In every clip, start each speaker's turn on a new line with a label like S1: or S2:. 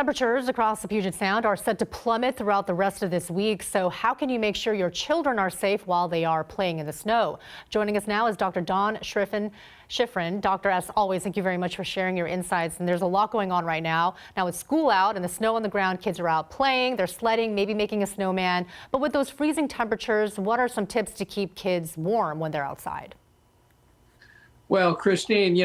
S1: Temperatures across the Puget Sound are set to plummet throughout the rest of this week. So how can you make sure your children are safe while they are playing in the snow? Joining us now is Dr. Dawn Shifrin. Doctor, as always, thank you very much for sharing your insights. And there's a lot going on right now. Now with school out and the snow on the ground, kids are out playing, they're sledding, maybe making a snowman. But with those freezing temperatures, what are some tips to keep kids warm when they're outside?
S2: Well, Christine,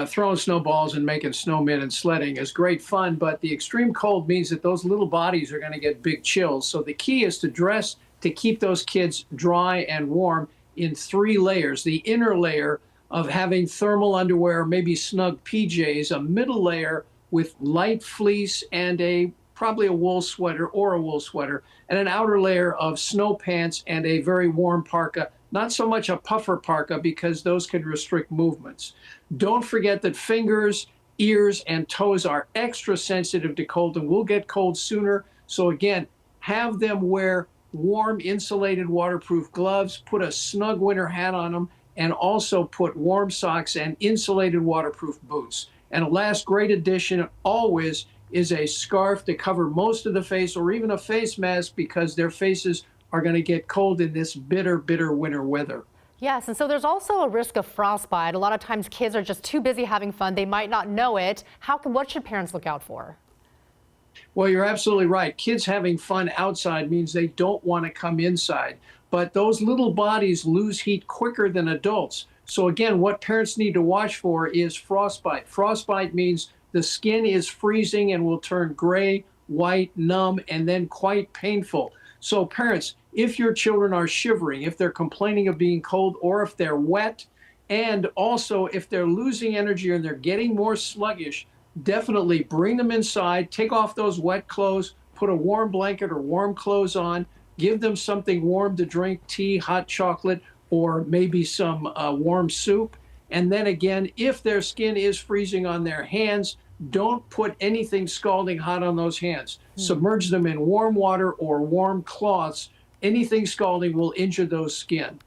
S2: throwing snowballs and making snowmen and sledding is great fun, but the extreme cold means that those little bodies are going to get big chills. So the key is to dress to keep those kids dry and warm in 3 layers. The inner layer of having thermal underwear, maybe snug PJs, a middle layer with light fleece and probably a wool sweater or a wool sweater, and an outer layer of snow pants and a very warm parka. Not so much a puffer parka because those can restrict movements. Don't forget that fingers, ears, and toes are extra sensitive to cold and will get cold sooner. So again, have them wear warm, insulated, waterproof gloves, put a snug winter hat on them, and also put warm socks and insulated waterproof boots. And a last great addition always is a scarf to cover most of the face, or even a face mask, because their faces are going to get cold in this bitter, bitter winter weather.
S1: Yes, and so there's also a risk of frostbite. A lot of times kids are just too busy having fun. They might not know it. What should parents look out for?
S2: Well, you're absolutely right. Kids having fun outside means they don't want to come inside. But those little bodies lose heat quicker than adults. So again, what parents need to watch for is frostbite. Frostbite means the skin is freezing and will turn gray, white, numb, and then quite painful. So parents, if your children are shivering, if they're complaining of being cold, or if they're wet, and also if they're losing energy and they're getting more sluggish, definitely bring them inside, take off those wet clothes, put a warm blanket or warm clothes on, give them something warm to drink, tea, hot chocolate, or maybe some warm soup. And then again, if their skin is freezing on their hands, don't put anything scalding hot on those hands. Submerge them in warm water or warm cloths. Anything scalding will injure those skin.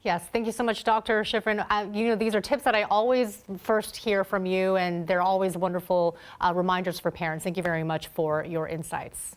S1: Yes, thank you so much, Dr. Shifrin. These are tips that I always first hear from you, and they're always wonderful reminders for parents. Thank you very much for your insights.